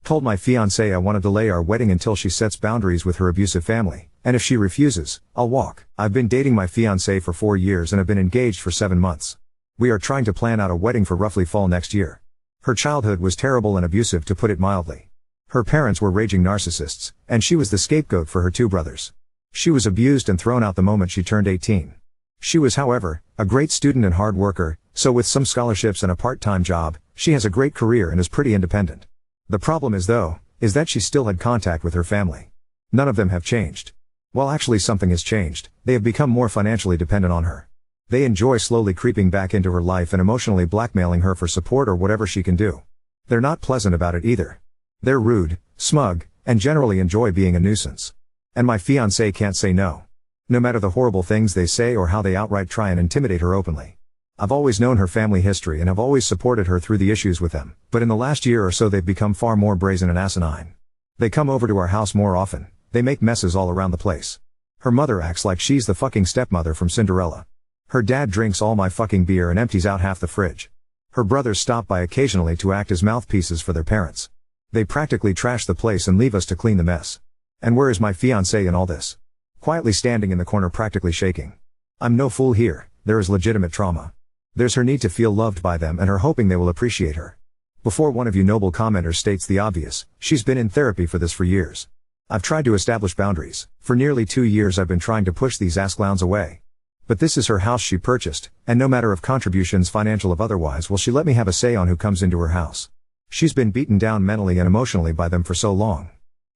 Told my fiancée I want to delay our wedding until she sets boundaries with her abusive family, and if she refuses, I'll walk. I've been dating my fiancée for 4 years and have been engaged for 7 months. We are trying to plan out a wedding for roughly fall next year. Her childhood was terrible and abusive, to put it mildly. Her parents were raging narcissists, and she was the scapegoat for her 2 brothers. She was abused and thrown out the moment she turned 18. She was, however, a great student and hard worker, so with some scholarships and a part-time job, she has a great career and is pretty independent. The problem is that she still had contact with her family. None of them have changed. Well, actually something has changed. They have become more financially dependent on her. They enjoy slowly creeping back into her life and emotionally blackmailing her for support or whatever she can do. They're not pleasant about it either. They're rude, smug, and generally enjoy being a nuisance. And my fiancé can't say no. No matter the horrible things they say or how they outright try and intimidate her openly. I've always known her family history and have always supported her through the issues with them, but in the last year or so they've become far more brazen and asinine. They come over to our house more often, they make messes all around the place. Her mother acts like she's the fucking stepmother from Cinderella. Her dad drinks all my fucking beer and empties out half the fridge. Her brothers stop by occasionally to act as mouthpieces for their parents. They practically trash the place and leave us to clean the mess. And where is my fiancé in all this? Quietly standing in the corner, practically shaking. I'm no fool here, there is legitimate trauma. There's her need to feel loved by them and her hoping they will appreciate her. Before one of you noble commenters states the obvious, she's been in therapy for this for years. I've tried to establish boundaries. For nearly 2 years I've been trying to push these ass clowns away. But this is her house she purchased, and no matter of contributions, financial or otherwise, will she let me have a say on who comes into her house. She's been beaten down mentally and emotionally by them for so long.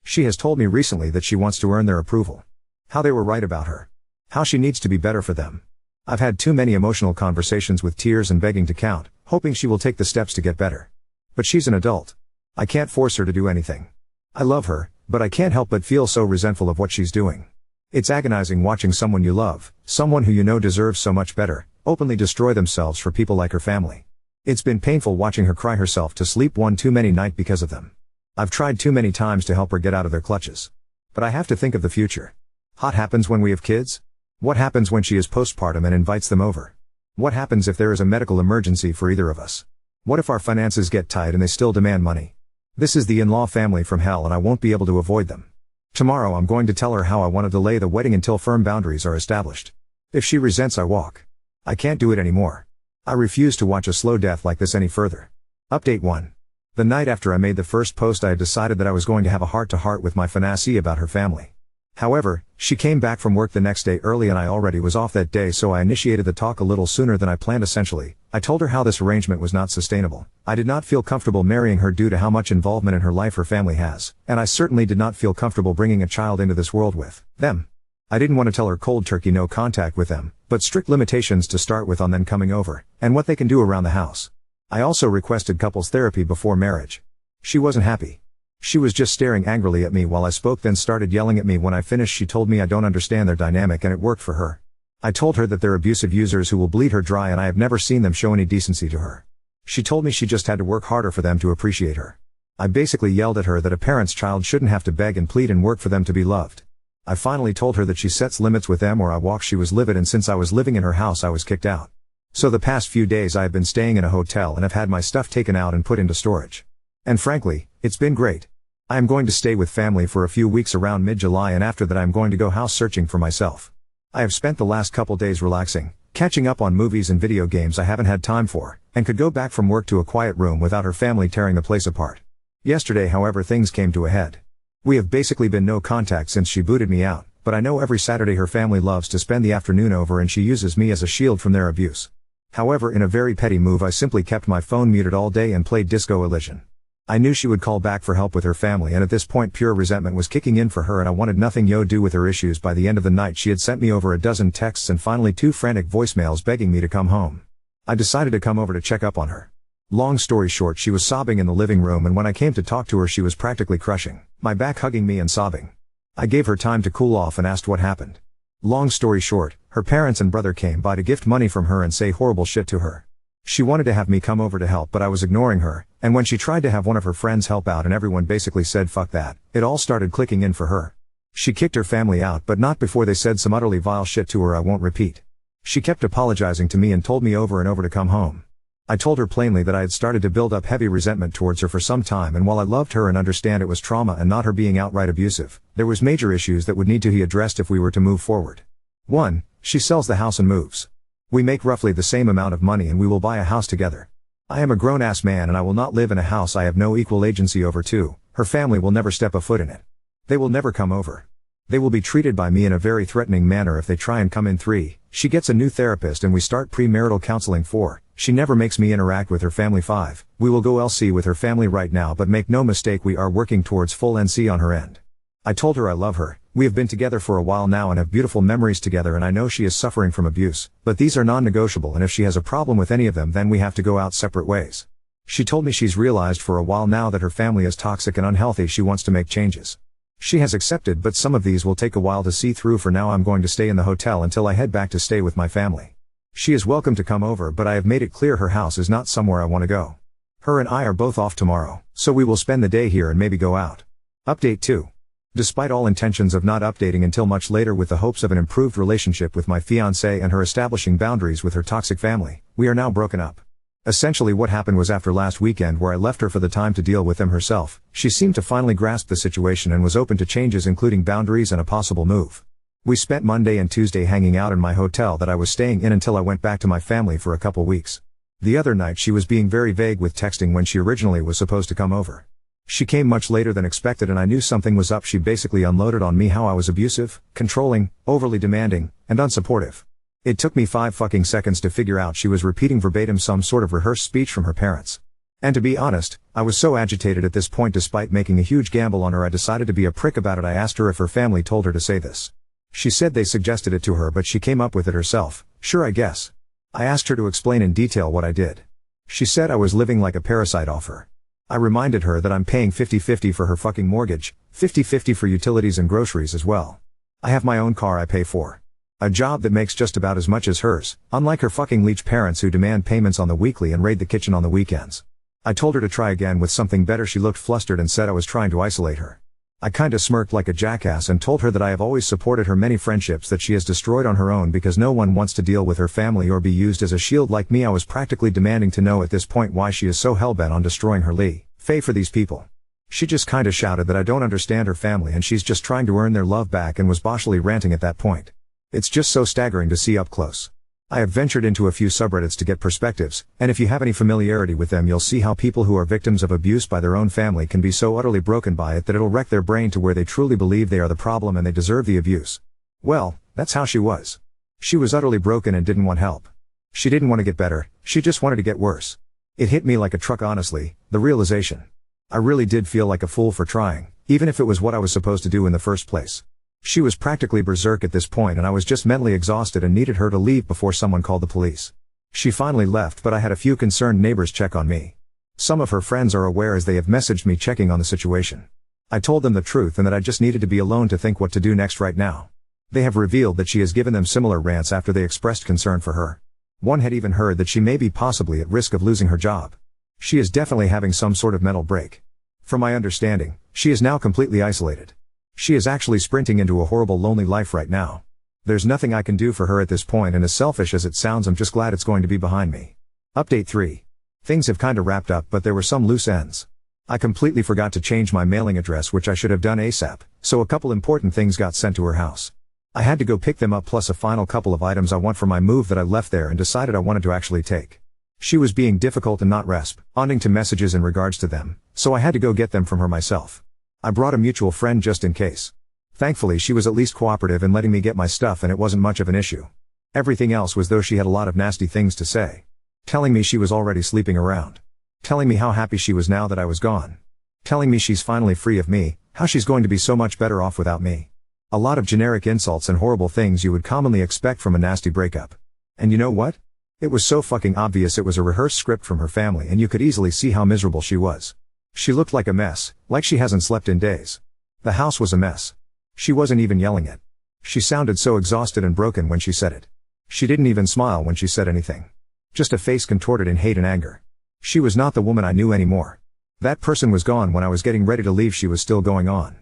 She has told me recently that she wants to earn their approval. How they were right about her. How she needs to be better for them. I've had too many emotional conversations with tears and begging to count, hoping she will take the steps to get better. But she's an adult. I can't force her to do anything. I love her, but I can't help but feel so resentful of what she's doing. It's agonizing watching someone you love, someone who you know deserves so much better, openly destroy themselves for people like her family. It's been painful watching her cry herself to sleep one too many night because of them. I've tried too many times to help her get out of their clutches. But I have to think of the future. What happens when we have kids? What happens when she is postpartum and invites them over? What happens if there is a medical emergency for either of us? What if our finances get tight and they still demand money? This is the in-law family from hell and I won't be able to avoid them. Tomorrow I'm going to tell her how I want to delay the wedding until firm boundaries are established. If she resents, I walk. I can't do it anymore. I refuse to watch a slow death like this any further. Update 1. The night after I made the first post I had decided that I was going to have a heart-to-heart with my fiancée about her family. However, she came back from work the next day early and I already was off that day, so I initiated the talk a little sooner than I planned. Essentially, I told her how this arrangement was not sustainable. I did not feel comfortable marrying her due to how much involvement in her life her family has, and I certainly did not feel comfortable bringing a child into this world with them. I didn't want to tell her cold turkey no contact with them, but strict limitations to start with on them coming over, and what they can do around the house. I also requested couples therapy before marriage. She wasn't happy. She was just staring angrily at me while I spoke, then started yelling at me when I finished. She told me I don't understand their dynamic and it worked for her. I told her that they're abusive users who will bleed her dry and I have never seen them show any decency to her. She told me she just had to work harder for them to appreciate her. I basically yelled at her that a parent's child shouldn't have to beg and plead and work for them to be loved. I finally told her that she sets limits with them or I walk. She was livid, and since I was living in her house I was kicked out. So the past few days I have been staying in a hotel and have had my stuff taken out and put into storage. And frankly, it's been great. I am going to stay with family for a few weeks around mid-July, and after that I am going to go house searching for myself. I have spent the last couple days relaxing, catching up on movies and video games I haven't had time for, and could go back from work to a quiet room without her family tearing the place apart. Yesterday, however, things came to a head. We have basically been no contact since she booted me out, but I know every Saturday her family loves to spend the afternoon over and she uses me as a shield from their abuse. However, in a very petty move, I simply kept my phone muted all day and played Disco Elysian. I knew she would call back for help with her family, and at this point pure resentment was kicking in for her and I wanted nothing to do with her issues. By the end of the night she had sent me over a dozen texts and finally 2 frantic voicemails begging me to come home. I decided to come over to check up on her. Long story short, she was sobbing in the living room, and when I came to talk to her she was practically crushing my back, hugging me and sobbing. I gave her time to cool off and asked what happened. Long story short, her parents and brother came by to gift money from her and say horrible shit to her. She wanted to have me come over to help, but I was ignoring her, and when she tried to have one of her friends help out and everyone basically said fuck that, it all started clicking in for her. She kicked her family out, but not before they said some utterly vile shit to her I won't repeat. She kept apologizing to me and told me over and over to come home. I told her plainly that I had started to build up heavy resentment towards her for some time, and while I loved her and understand it was trauma and not her being outright abusive, there was major issues that would need to be addressed if we were to move forward. 1. She sells the house and moves. We make roughly the same amount of money and we will buy a house together. I am a grown-ass man and I will not live in a house I have no equal agency over. 2. Her family will never step a foot in it. They will never come over. They will be treated by me in a very threatening manner if they try and come in. 3. She gets a new therapist and we start premarital counseling. 4. She never makes me interact with her family. 5. We will go LC with her family right now, but make no mistake, we are working towards full NC on her end. I told her I love her. We have been together for a while now and have beautiful memories together, and I know she is suffering from abuse, but these are non-negotiable, and if she has a problem with any of them then we have to go out separate ways. She told me she's realized for a while now that her family is toxic and unhealthy. She wants to make changes. She has accepted, but some of these will take a while to see through. For now I'm going to stay in the hotel until I head back to stay with my family. She is welcome to come over, but I have made it clear her house is not somewhere I want to go. Her and I are both off tomorrow, so we will spend the day here and maybe go out. Update 2. Despite all intentions of not updating until much later with the hopes of an improved relationship with my fiancée and her establishing boundaries with her toxic family, we are now broken up. Essentially what happened was, after last weekend where I left her for the time to deal with them herself, she seemed to finally grasp the situation and was open to changes, including boundaries and a possible move. We spent Monday and Tuesday hanging out in my hotel that I was staying in until I went back to my family for a couple weeks. The other night she was being very vague with texting when she originally was supposed to come over. She came much later than expected and I knew something was up. She basically unloaded on me how I was abusive, controlling, overly demanding, and unsupportive. It took me 5 fucking seconds to figure out she was repeating verbatim some sort of rehearsed speech from her parents. And to be honest, I was so agitated at this point, despite making a huge gamble on her, I decided to be a prick about it. I asked her if her family told her to say this. She said they suggested it to her, but she came up with it herself. Sure, I guess. I asked her to explain in detail what I did. She said I was living like a parasite off her. I reminded her that I'm paying 50-50 for her fucking mortgage, 50-50 for utilities and groceries as well. I have my own car I pay for. A job that makes just about as much as hers, unlike her fucking leech parents who demand payments on the weekly and raid the kitchen on the weekends. I told her to try again with something better. She looked flustered and said I was trying to isolate her. I kinda smirked like a jackass and told her that I have always supported her many friendships that she has destroyed on her own because no one wants to deal with her family or be used as a shield like me. I was practically demanding to know at this point why she is so hellbent on destroying her Faye for these people. She just kinda shouted that I don't understand her family and she's just trying to earn their love back, and was boshly ranting at that point. It's just so staggering to see up close. I have ventured into a few subreddits to get perspectives, and if you have any familiarity with them you'll see how people who are victims of abuse by their own family can be so utterly broken by it that it'll wreck their brain to where they truly believe they are the problem and they deserve the abuse. Well, that's how she was. She was utterly broken and didn't want help. She didn't want to get better, she just wanted to get worse. It hit me like a truck, honestly, the realization. I really did feel like a fool for trying, even if it was what I was supposed to do in the first place. She was practically berserk at this point and I was just mentally exhausted and needed her to leave before someone called the police. She finally left, but I had a few concerned neighbors check on me. Some of her friends are aware as they have messaged me checking on the situation. I told them the truth and that I just needed to be alone to think what to do next right now. They have revealed that she has given them similar rants after they expressed concern for her. One had even heard that she may be possibly at risk of losing her job. She is definitely having some sort of mental break. From my understanding, she is now completely isolated. She is actually sprinting into a horrible lonely life right now. There's nothing I can do for her at this point, and as selfish as it sounds, I'm just glad it's going to be behind me. Update 3. Things have kinda wrapped up, but there were some loose ends. I completely forgot to change my mailing address, which I should have done ASAP, so a couple important things got sent to her house. I had to go pick them up, plus a final couple of items I want for my move that I left there and decided I wanted to actually take. She was being difficult and not responding to messages in regards to them, so I had to go get them from her myself. I brought a mutual friend just in case. Thankfully she was at least cooperative in letting me get my stuff and it wasn't much of an issue. Everything else was though she had a lot of nasty things to say. Telling me she was already sleeping around. Telling me how happy she was now that I was gone. Telling me she's finally free of me, how she's going to be so much better off without me. A lot of generic insults and horrible things you would commonly expect from a nasty breakup. And you know what? It was so fucking obvious it was a rehearsed script from her family, and you could easily see how miserable she was. She looked like a mess, like she hasn't slept in days. The house was a mess. She wasn't even yelling it. She sounded so exhausted and broken when she said it. She didn't even smile when she said anything. Just a face contorted in hate and anger. She was not the woman I knew anymore. That person was gone when I was getting ready to leave. She was still going on.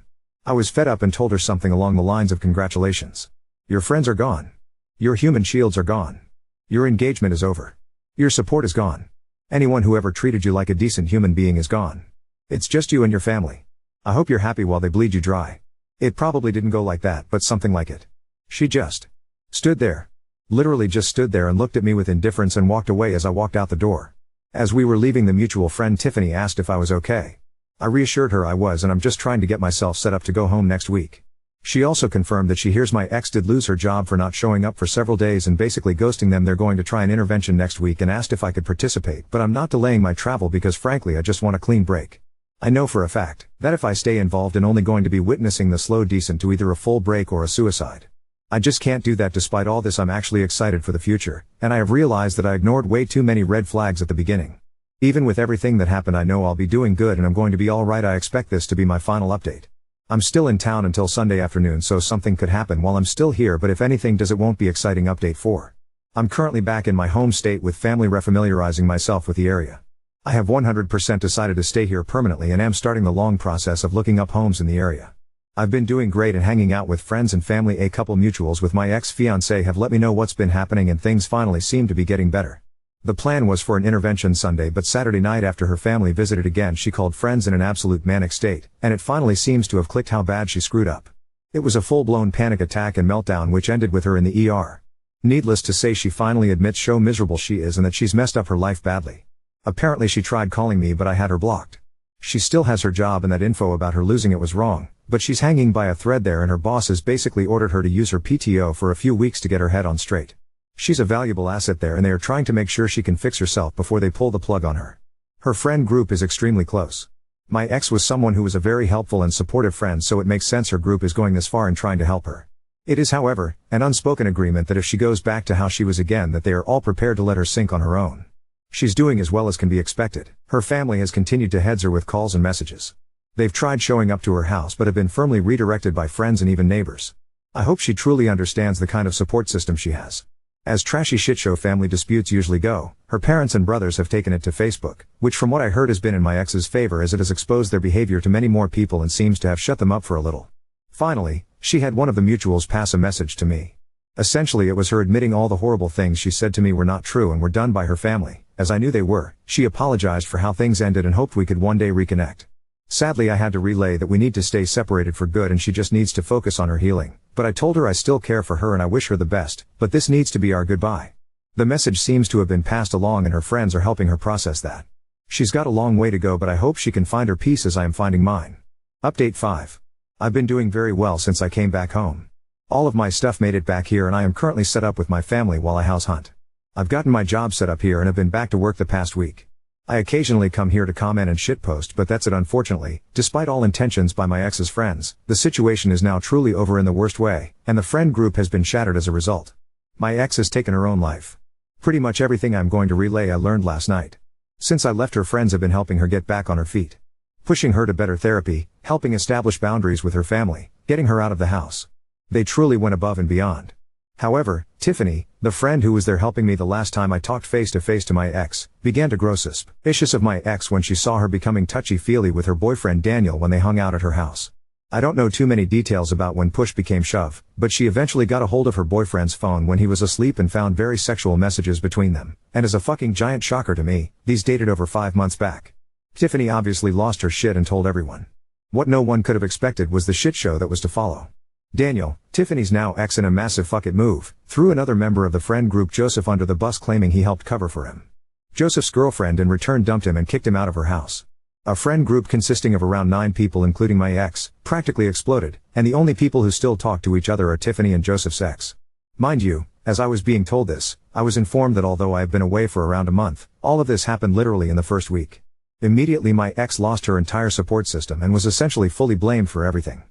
I was fed up and told her something along the lines of, congratulations. Your friends are gone. Your human shields are gone. Your engagement is over. Your support is gone. Anyone who ever treated you like a decent human being is gone. It's just you and your family. I hope you're happy while they bleed you dry. It probably didn't go like that, but something like it. She just stood there. Literally just stood there and looked at me with indifference and walked away as I walked out the door. As we were leaving, the mutual friend Tiffany asked if I was okay. I reassured her I was, and I'm just trying to get myself set up to go home next week. She also confirmed that she hears my ex did lose her job for not showing up for several days and basically ghosting them. They're going to try an intervention next week and asked if I could participate, but I'm not delaying my travel because frankly I just want a clean break. I know for a fact that if I stay involved I'm only going to be witnessing the slow descent to either a full break or a suicide. I just can't do that. Despite all this, I'm actually excited for the future, and I have realized that I ignored way too many red flags at the beginning. Even with everything that happened, I know I'll be doing good and I'm going to be alright. I expect this to be my final update. I'm still in town until Sunday afternoon, so something could happen while I'm still here, but if anything does, it won't be exciting. Update 4. I'm currently back in my home state with family, refamiliarizing myself with the area. I have 100% decided to stay here permanently and am starting the long process of looking up homes in the area. I've been doing great and hanging out with friends and family. A couple mutuals with my ex-fiancée have let me know what's been happening and things finally seem to be getting better. The plan was for an intervention Sunday, but Saturday night after her family visited again, she called friends in an absolute manic state, and it finally seems to have clicked how bad she screwed up. It was a full-blown panic attack and meltdown which ended with her in the ER. Needless to say, she finally admits how miserable she is and that she's messed up her life badly. Apparently she tried calling me, but I had her blocked. She still has her job and that info about her losing it was wrong, but she's hanging by a thread there, and her boss has basically ordered her to use her PTO for a few weeks to get her head on straight. She's a valuable asset there and they are trying to make sure she can fix herself before they pull the plug on her. Her friend group is extremely close. My ex was someone who was a very helpful and supportive friend, so it makes sense her group is going this far in trying to help her. It is, however, an unspoken agreement that if she goes back to how she was again, that they are all prepared to let her sink on her own. She's doing as well as can be expected. Her family has continued to heads her with calls and messages. They've tried showing up to her house but have been firmly redirected by friends and even neighbors. I hope she truly understands the kind of support system she has. As trashy shitshow family disputes usually go, her parents and brothers have taken it to Facebook, which from what I heard has been in my ex's favor as it has exposed their behavior to many more people and seems to have shut them up for a little. Finally, she had one of the mutuals pass a message to me. Essentially it was her admitting all the horrible things she said to me were not true and were done by her family, as I knew they were. She apologized for how things ended and hoped we could one day reconnect. Sadly I had to relay that we need to stay separated for good and she just needs to focus on her healing, but I told her I still care for her and I wish her the best, but this needs to be our goodbye. The message seems to have been passed along and her friends are helping her process that. She's got a long way to go, but I hope she can find her peace as I am finding mine. Update 5. I've been doing very well since I came back home. All of my stuff made it back here and I am currently set up with my family while I house hunt. I've gotten my job set up here and have been back to work the past week. I occasionally come here to comment and shitpost, but that's it. Unfortunately, despite all intentions by my ex's friends, the situation is now truly over in the worst way, and the friend group has been shattered as a result. My ex has taken her own life. Pretty much everything I'm going to relay I learned last night. Since I left, her friends have been helping her get back on her feet. Pushing her to better therapy, helping establish boundaries with her family, getting her out of the house. They truly went above and beyond. However, Tiffany, the friend who was there helping me the last time I talked face to face to my ex, began to grow suspicious of my ex when she saw her becoming touchy-feely with her boyfriend Daniel when they hung out at her house. I don't know too many details about when push became shove, but she eventually got a hold of her boyfriend's phone when he was asleep and found very sexual messages between them, and as a fucking giant shocker to me, these dated over 5 months back. Tiffany obviously lost her shit and told everyone. What no one could have expected was the shit show that was to follow. Daniel, Tiffany's now ex, in a massive fuck it move, threw another member of the friend group, Joseph, under the bus, claiming he helped cover for him. Joseph's girlfriend in return dumped him and kicked him out of her house. A friend group consisting of around 9 people including my ex, practically exploded, and the only people who still talk to each other are Tiffany and Joseph's ex. Mind you, as I was being told this, I was informed that although I have been away for around a month, all of this happened literally in the first week. Immediately my ex lost her entire support system and was essentially fully blamed for everything.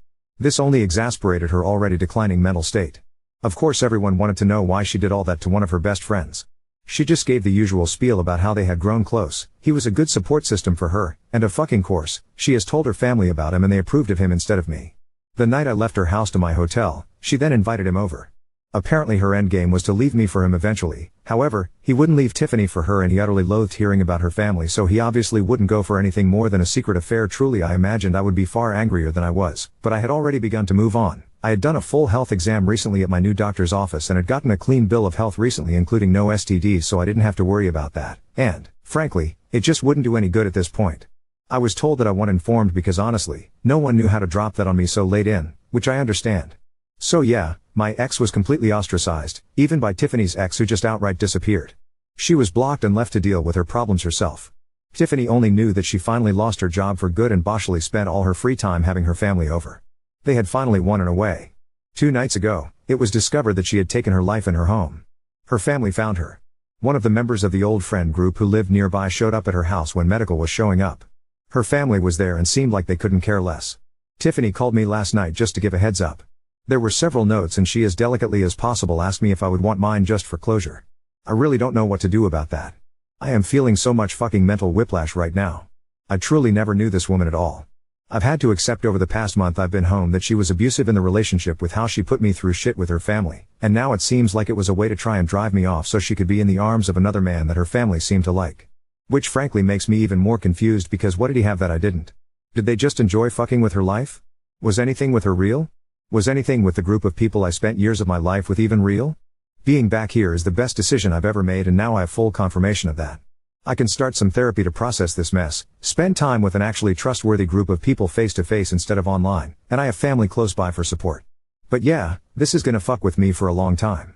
This only exasperated her already declining mental state. Of course everyone wanted to know why she did all that to one of her best friends. She just gave the usual spiel about how they had grown close, he was a good support system for her, and of fucking course, she has told her family about him and they approved of him instead of me. The night I left her house to my hotel, she then invited him over. Apparently her endgame was to leave me for him eventually. However, he wouldn't leave Tiffany for her and he utterly loathed hearing about her family, so he obviously wouldn't go for anything more than a secret affair. Truly I imagined I would be far angrier than I was, but I had already begun to move on. I had done a full health exam recently at my new doctor's office and had gotten a clean bill of health recently including no STDs, so I didn't have to worry about that. And, Frankly, it just wouldn't do any good at this point. I was told that I wasn't informed because honestly, no one knew how to drop that on me so late in, which I understand. So yeah, my ex was completely ostracized, even by Tiffany's ex who just outright disappeared. She was blocked and left to deal with her problems herself. Tiffany only knew that she finally lost her job for good and boshily spent all her free time having her family over. They had finally won in a way. 2 nights ago, it was discovered that she had taken her life in her home. Her family found her. One of the members of the old friend group who lived nearby showed up at her house when medical was showing up. Her family was there and seemed like they couldn't care less. Tiffany called me last night just to give a heads up. There were several notes and she as delicately as possible asked me if I would want mine just for closure. I really don't know what to do about that. I am feeling so much fucking mental whiplash right now. I truly never knew this woman at all. I've had to accept over the past month I've been home that she was abusive in the relationship with how she put me through shit with her family, and now it seems like it was a way to try and drive me off so she could be in the arms of another man that her family seemed to like. Which frankly makes me even more confused because what did he have that I didn't? Did they just enjoy fucking with her life? Was anything with her real? Was anything with the group of people I spent years of my life with even real? Being back here is the best decision I've ever made and now I have full confirmation of that. I can start some therapy to process this mess, spend time with an actually trustworthy group of people face to face instead of online, and I have family close by for support. But yeah, this is gonna fuck with me for a long time.